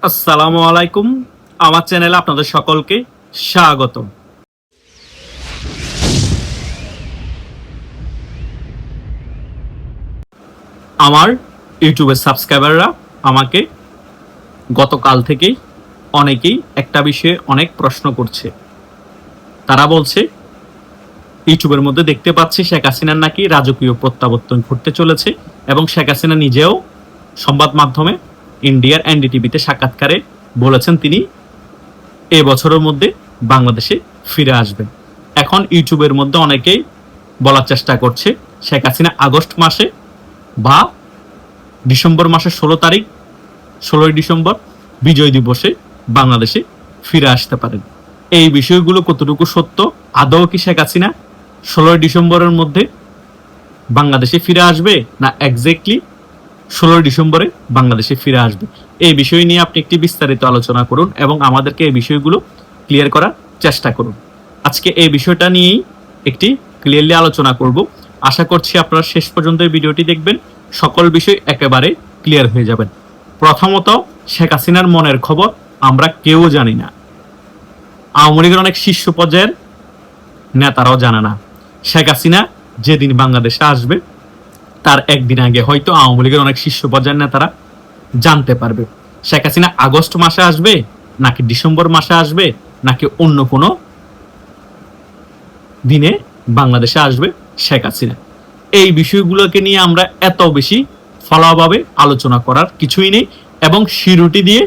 আসসালামু আলাইকুম। আমার চ্যানেলে আপনাদের সকলকে স্বাগত। আমার ইউটিউবের সাবস্ক্রাইবাররা আমাকে গতকাল থেকেই অনেকেই একটা বিষয়ে অনেক প্রশ্ন করছে। তারা বলছে, ইউটিউবের মধ্যে দেখতে পাচ্ছি শেখ হাসিনার নাকি রাজকীয় প্রত্যাবর্তন ঘটতে চলেছে এবং শেখ হাসিনা নিজেও সংবাদ মাধ্যমে ইন্ডিয়ার এনডিটিভিতে সাক্ষাৎকারে বলেছেন তিনি এ বছরের মধ্যে বাংলাদেশে ফিরে আসবেন। এখন ইউটিউবের মধ্যে অনেকেই বলার চেষ্টা করছে শেখ হাসিনা আগস্ট মাসে বা ডিসেম্বর মাসের 16ই ডিসেম্বর বিজয় দিবসে বাংলাদেশে ফিরে আসতে পারেন। এই বিষয়গুলো কতটুকু সত্য, আদৌ কি শেখ হাসিনা 16ই ডিসেম্বরের মধ্যে বাংলাদেশে ফিরে আসবে না এক্স্যাক্টলি 16ই ডিসেম্বরে বাংলাদেশে ফিরে আসবে, এই বিষয় নিয়ে আপনি একটি বিস্তারিত আলোচনা করুন এবং আমাদেরকে এই বিষয়গুলো ক্লিয়ার করার চেষ্টা করুন। আজকে এই বিষয়টা নিয়েই একটি ক্লিয়ারলি আলোচনা করব। আশা করছি আপনারা শেষ পর্যন্ত এই ভিডিওটি দেখবেন, সকল বিষয় একেবারে ক্লিয়ার হয়ে যাবেন। প্রথমত, শেখ হাসিনার মনের খবর আমরা কেউ জানি না, আওয়ামী লীগের অনেক শীর্ষ পর্যায়ের নেতারাও জানে না। শেখ হাসিনা যেদিন বাংলাদেশে আসবে তার একদিন আগে হয়তো আওয়ামী লীগের অনেক শীর্ষ পর্যায়ের নেতারা জানতে পারবে শেখ হাসিনা আগস্ট মাসে আসবে নাকি ডিসেম্বর মাসে আসবে নাকি অন্য কোনো দিনে বাংলাদেশে আসবে শেখ হাসিনা। এই বিষয়গুলোকে নিয়ে আমরা এত বেশি ফলাভাবে আলোচনা করার কিছুই নেই এবং শিরুটি দিয়ে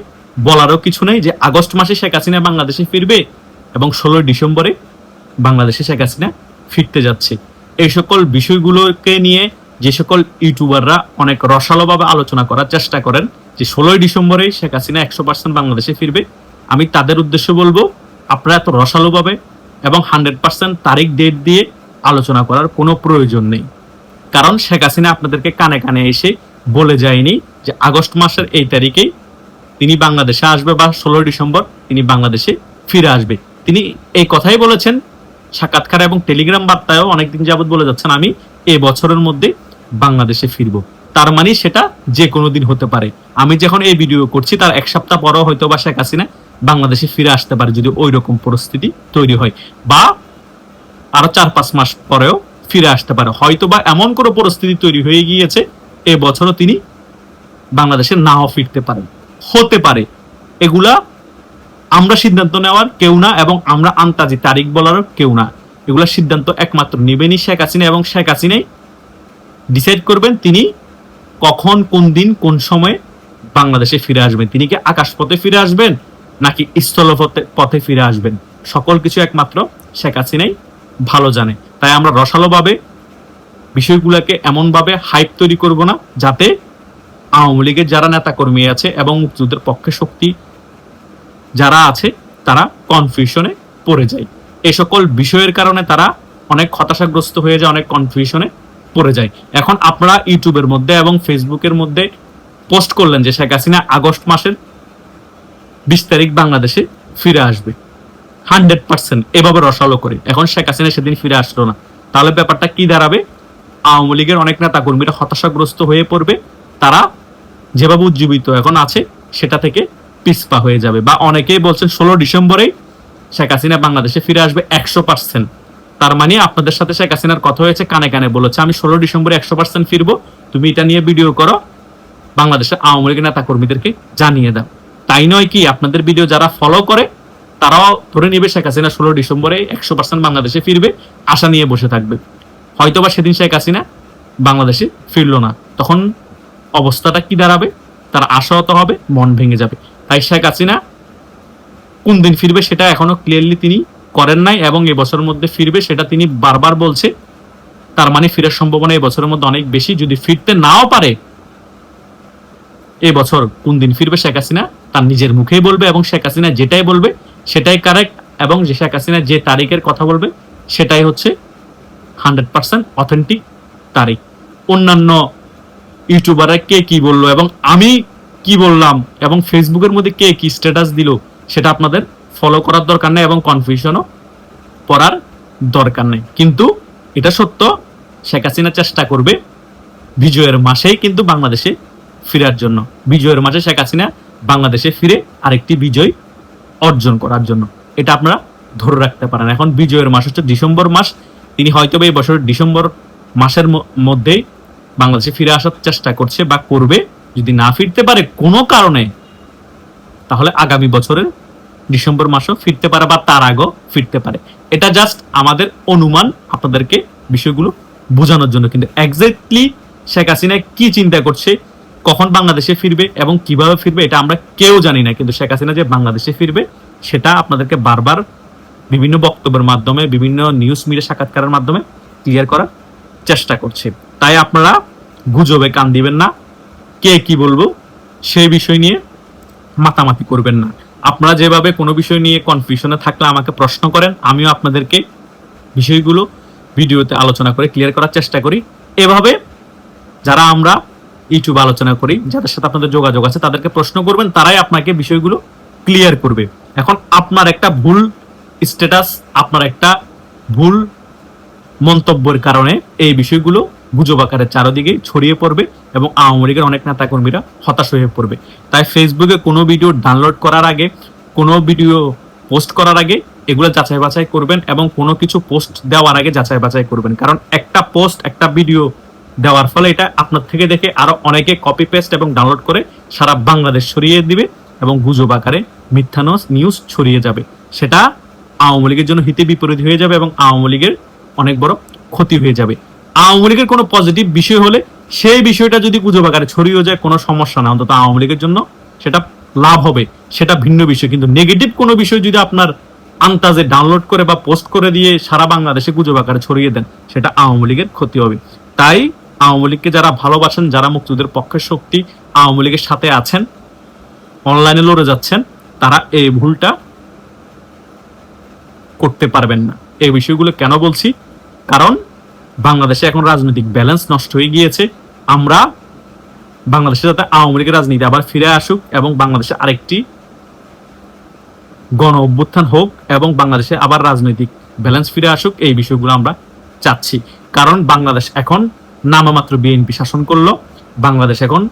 বলারও কিছু নেই যে আগস্ট মাসে শেখ হাসিনা বাংলাদেশে ফিরবে এবং 16 ডিসেম্বরে বাংলাদেশে শেখ হাসিনা ফিরতে যাচ্ছে। এই সকল বিষয়গুলোকে নিয়ে যে সকল ইউটিউবাররা অনেক রসালোভাবে আলোচনা করার চেষ্টা করেন যে 16ই ডিসেম্বরে শেখ হাসিনা 100% বাংলাদেশে ফিরবে, আমি তাদের উদ্দেশ্যে বলবো আপনারা এত রসালোভাবে এবং 100% তারিখ ডেট দিয়ে আলোচনা করার কোনো প্রয়োজন নেই। কারণ শেখ হাসিনা আপনাদেরকে কানে কানে এসে বলে যায়নি যে আগস্ট মাসের এই তারিখেই তিনি বাংলাদেশে আসবে বা 16 ডিসেম্বর তিনি বাংলাদেশে ফিরে আসবে। তিনি এই কথাই বলেছেন সাক্ষাৎকার এবং টেলিগ্রাম বার্তায়ও অনেকদিন যাবত বলে যাচ্ছেন আমি এই বছরের মধ্যে বাংলাদেশে ফিরব। তার মানে সেটা যে কোনো দিন হতে পারে। আমি যখন এই ভিডিও করছি তার এক সপ্তাহ পরেও হয়তো বা শেখ হাসিনা বাংলাদেশে ফিরে আসতে পারে যদি ওই রকম পরিস্থিতি তৈরি হয়, বা আরো 4-5 মাস পরেও ফিরে আসতে পারে। হয়তো বা এমন কোনো পরিস্থিতি তৈরি হয়ে গিয়েছে এ বছরও তিনি বাংলাদেশে নাও ফিরতে পারেন, হতে পারে। এগুলা আমরা সিদ্ধান্ত নেওয়ার কেউ না এবং আমরা আন্তাজি তারিখ বলারও কেউ না। এগুলা সিদ্ধান্ত একমাত্র নেবেনই শেখ হাসিনা এবং শেখ হাসিনাই ডিসাইড করবেন তিনি কখন, কোন দিন, কোন সময়ে বাংলাদেশে ফিরে আসবেন। তিনি কি আকাশপথে ফিরে আসবেন নাকি স্থলপথে ফিরে আসবেন, সকল কিছু একমাত্র শেখ হাসিনাই ভালো জানে। তাই আমরা রসালোভাবে বিষয়গুলোকে এমনভাবে হাইপ তৈরি করব না যাতে আওয়ামী লীগের যারা নেতাকর্মী আছে এবং মুক্তিযুদ্ধের পক্ষে শক্তি যারা আছে তারা কনফিউশনে পড়ে যায়। এই সকল বিষয়ের কারণে তারা অনেক হতাশাগ্রস্ত হয়ে যায়, অনেক কনফিউশনে পড়ে যায়। এখন আপনারা ইউটিউবের মধ্যে এবং ফেসবুকের মধ্যে পোস্ট করলেন যে শেখ হাসিনা আগস্ট মাসের 20 তারিখ বাংলাদেশে ফিরে আসবে 100% এভাবে রসালো করে। এখন শেখ হাসিনা সেদিন ফিরে আসলো না, তাহলে ব্যাপারটা কি দাঁড়াবে? আওয়ামী লীগের অনেক নেতা কর্মীরা হতাশাগ্রস্ত হয়ে পড়বে, তারা যেভাবে উজ্জীবিত এখন আছে সেটা থেকে পিছপা হয়ে যাবে। বা অনেকেই বলছেন 16 ডিসেম্বরে শেখ হাসিনা বাংলাদেশে ফিরে আসবে 100%। তার মানে আপনাদের সাথে শেখ হাসিনার কথা হয়েছে, কানে কানে বলেছে আমি 16 ডিসেম্বরে 100% ফিরবো, তুমি এটা নিয়ে ভিডিও করো, বাংলাদেশের আওয়ামী লীগের নেতা কর্মীদেরকে জানিয়ে দাও। তাই নয় কি আপনাদের ভিডিও যারা ফলো করে তারাও ধরে নিবে শেখ হাসিনা 16 ডিসেম্বরে 100% বাংলাদেশে ফিরবে, আশা নিয়ে বসে থাকবে। হয়তোবা সেদিন শেখ হাসিনা বাংলাদেশে ফিরলো না, তখন অবস্থাটা কি দাঁড়াবে? তার আশাহত হবে, মন ভেঙে যাবে। তাই শেখ হাসিনা কোন দিন ফিরবে সেটা এখনো ক্লিয়ারলি তিনি করেন নাই এবং এবছরের মধ্যে ফিরবে সেটা তিনি বারবার বলছে। তার মানে ফিরার সম্ভাবনা এই বছরের মধ্যে অনেক বেশি। যদি ফিরতে নাও পারে এই বছর কোন দিন ফিরবে শেখ হাসিনা তার নিজের মুখেই বলবে এবং শেখ হাসিনা যেটাই বলবে সেটাই কারেক্ট এবং যে শেখ হাসিনা যে তারিখের কথা বলবে সেটাই হচ্ছে 100% অথেন্টিক তারিখ। অন্যান্য ইউটিউবাররা কে কি বললো এবং আমি কি বললাম এবং ফেসবুকের মধ্যে কে কি স্ট্যাটাস দিল সেটা আপনাদের ফলো করার দরকার নেই এবং কনফিউশনও পড়ার দরকার নেই। কিন্তু এটা সত্য, শেখ হাসিনা চেষ্টা করবে বিজয়ের মাসেই কিন্তু বাংলাদেশে ফেরার জন্য। বিজয়ের মাসে শেখ হাসিনা বাংলাদেশে ফিরে আরেকটি বিজয় অর্জন করার জন্য। এটা আপনারা ধরে রাখতে পারেন। এখন বিজয়ের মাস হচ্ছে ডিসেম্বর মাস। তিনি হয়তো এই বছরের ডিসেম্বর মাসের মধ্যেই বাংলাদেশে ফিরে আসার চেষ্টা করছে বা করবে। যদি না ফিরতে পারে কোনো কারণে, তাহলে আগামী বছরের ডিসেম্বর মাসও ফিরতে পারে বা তার আগেও ফিরতে পারে। এটা জাস্ট আমাদের অনুমান, আপনাদেরকে বিষয়গুলো বোঝানোর জন্য। কিন্তু এক্স্যাক্টলি শেখ হাসিনা কি চিন্তা করছে, কখন বাংলাদেশে ফিরবে এবং কিভাবে ফিরবে, এটা আমরা কেউ জানি না। কিন্তু শেখ হাসিনা যে বাংলাদেশে ফিরবে সেটা আপনাদেরকে বারবার বিভিন্ন বক্তব্যের মাধ্যমে, বিভিন্ন নিউজ মিডিয়া সাক্ষাৎকারের মাধ্যমে ক্লিয়ার করার চেষ্টা করছে। তাই আপনারা গুজবে কান দিবেন না, কে কি বলবো সেই বিষয় নিয়ে মাতামাতি করবেন না। আপনারা যেভাবে কোনো বিষয় নিয়ে কনফিউশনে থাকলে আমাকে প্রশ্ন করেন, আমিও আপনাদেরকে বিষয়গুলো ভিডিওতে আলোচনা করে ক্লিয়ার করার চেষ্টা করি। এভাবে যারা আমরা ইউটিউবে আলোচনা করি, যাদের সাথে আপনাদের যোগাযোগ আছে, তাদেরকে প্রশ্ন করবেন, তারাই আপনাকে বিষয়গুলো ক্লিয়ার করবে। এখন আপনার একটা ভুল স্ট্যাটাস, আপনার একটা ভুল মন্তব্যের কারণে এই বিষয়গুলো গুজব আকারে চারদিকে ছড়িয়ে পড়বে এবং আওয়ামী লীগের অনেক নেতা কর্মীরা হতাশ হয়ে পড়বে। তাই ফেসবুকে কোনো ভিডিও ডাউনলোড করার আগে, কোনো ভিডিও পোস্ট করার আগে এগুলো যাচাই বাছাই করবেন এবং কোনো কিছু পোস্ট দেওয়ার আগে যাচাই বাছাই করবেন। কারণ একটা পোস্ট, একটা ভিডিও দেওয়ার ফলে এটা আপনার থেকে দেখে আরো অনেকে কপি পেস্ট এবং ডাউনলোড করে সারা বাংলাদেশ ছড়িয়ে দিবে এবং গুজব আকারে মিথ্যা নিউজ ছড়িয়ে যাবে। সেটা আওয়ামী লীগের জন্য হিতে বিপরীত হয়ে যাবে এবং আওয়ামী লীগের অনেক বড় ক্ষতি হয়ে যাবে। আওয়ামী লীগের কোনো পজিটিভ বিষয় হলে সেই বিষয়টা যদি গুজব আকারে ছড়িয়ে যায় কোনো সমস্যা না, অন্তত আওয়ামী লীগের জন্য সেটা লাভ হবে, সেটা ভিন্ন বিষয়। কিন্তু নেগেটিভ কোনো বিষয় যদি আপনার আন্তাজে ডাউনলোড করে বা পোস্ট করে দিয়ে সারা বাংলাদেশে গুজব আকারে ছড়িয়ে দেন, সেটা আওয়ামী লীগের ক্ষতি হবে। তাই আওয়ামী লীগকে যারা ভালোবাসেন, যারা মুক্তিযুদ্ধের পক্ষের শক্তি, আওয়ামী লীগের সাথে আছেন, অনলাইনে লড়ে যাচ্ছেন, তারা এই ভুলটা করতে পারবেন না। এই বিষয়গুলো কেন বলছি? কারণ বাংলাদেশে এখন রাজনৈতিক ব্যালেন্স নষ্ট হয়ে গিয়েছে। আমরা বাংলাদেশে যাতে আওয়ামী লীগের রাজনীতি আবার ফিরে আসুক এবং বাংলাদেশে আরেকটি গণ অভ্যুত্থান হোক এবং বাংলাদেশে আবার রাজনৈতিক ব্যালেন্স ফিরে আসুক, এই বিষয়গুলো আমরা চাচ্ছি। কারণ বাংলাদেশ এখন নামমাত্র বিএনপি শাসন করলো, বাংলাদেশ এখন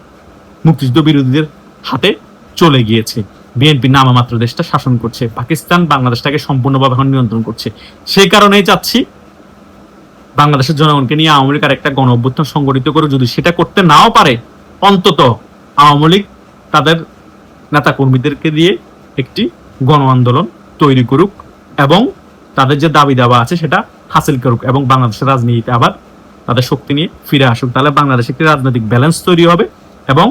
মুক্তিযুদ্ধ বিরোধীদের হাতে চলে গিয়েছে। বিএনপি নামমাত্র দেশটা শাসন করছে, পাকিস্তান বাংলাদেশটাকে সম্পূর্ণভাবে এখন নিয়ন্ত্রণ করছে। সেই কারণেই চাচ্ছি বাংলাদেশের জনগণকে নিয়ে আওয়ামী লীগ একটা গণ অভ্যুত্থান সংগঠিত করে, যদি সেটা করতে নাও পারে, অন্তত আওয়ামী লীগ তাদের নেতা কর্মীদেরকে দিয়ে একটি গণ আন্দোলন তৈরি করুক এবং তাদের যে দাবি দাবা আছে সেটা হাসিল করুক এবং বাংলাদেশের রাজনীতিতে আবার তাদের শক্তি নিয়ে ফিরে আসুক। তাহলে বাংলাদেশে একটি রাজনৈতিক ব্যালেন্স তৈরি হবে এবং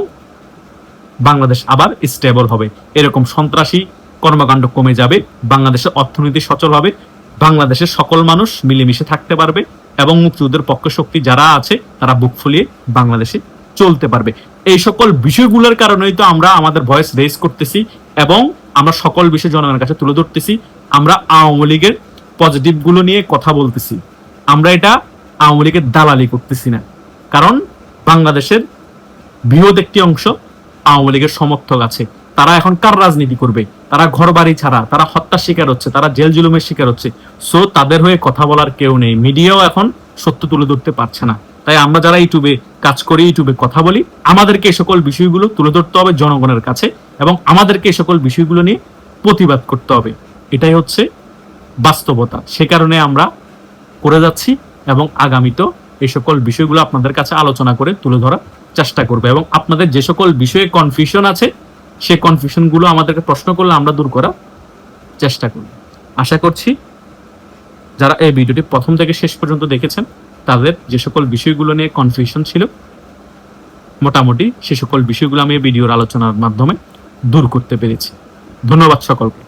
বাংলাদেশ আবার স্টেবল হবে। এরকম সন্ত্রাসী কর্মকাণ্ড কমে যাবে, বাংলাদেশের অর্থনীতি সচল হবে, বাংলাদেশের সকল মানুষ মিলেমিশে থাকতে পারবে এবং মুক্তিযুদ্ধের পক্ষ শক্তি যারা আছে তারা বুক ফুলিয়ে বাংলাদেশে চলতে পারবে। এই সকল বিষয়গুলোর কারণেই তো আমরা আমাদের ভয়েস রেজ করতেছি এবং আমরা সকল বিষয় জনগণের কাছে তুলে ধরতেছি। আমরা আওয়ামী লীগের পজিটিভ গুলো নিয়ে কথা বলতেছি, আমরা এটা আওয়ামী লীগের দালালি করতেছি না। কারণ বাংলাদেশের বৃহৎ একটি অংশ আওয়ামী লীগের সমর্থক আছে, তারা এখন কার রাজনীতি করবে? তারা ঘর বাড়ি ছাড়া, তারা হত্যার শিকার হচ্ছে, তারা জেল জুলুমের শিকার হচ্ছে। সো তাদের হয়ে কথা বলার কেউ নেই, মিডিয়াও এখন সত্য তুলে ধরতে পারছে না। তাই আমরা যারা ইউটিউবে কাজ করি, ইউটিউবে কথা বলি, আমাদেরকে এই সকল বিষয়গুলো তুলে ধরতে হবে জনগণের কাছে এবং আমাদেরকে এই সকল বিষয়গুলো নিয়ে প্রতিবাদ করতে হবে। এটাই হচ্ছে বাস্তবতা। সে কারণে আমরা করে যাচ্ছি এবং আগামীতেও এই সকল বিষয়গুলো আপনাদের কাছে আলোচনা করে তুলে ধরার চেষ্টা করবে এবং আপনাদের যে সকল বিষয়ে কনফিউশন আছে সেই কনফিউশনগুলো আমাদেরকে প্রশ্ন করলে আমরা দূর করার চেষ্টা করব। আশা করছি যারা এই ভিডিওটি প্রথম থেকে শেষ পর্যন্ত দেখেছেন তাদের যে সকল বিষয়গুলো নিয়ে কনফিউশন ছিল, মোটামুটি সে সকল বিষয়গুলো আমি এই ভিডিওর আলোচনার মাধ্যমে দূর করতে পেরেছি। ধন্যবাদ সকলকে।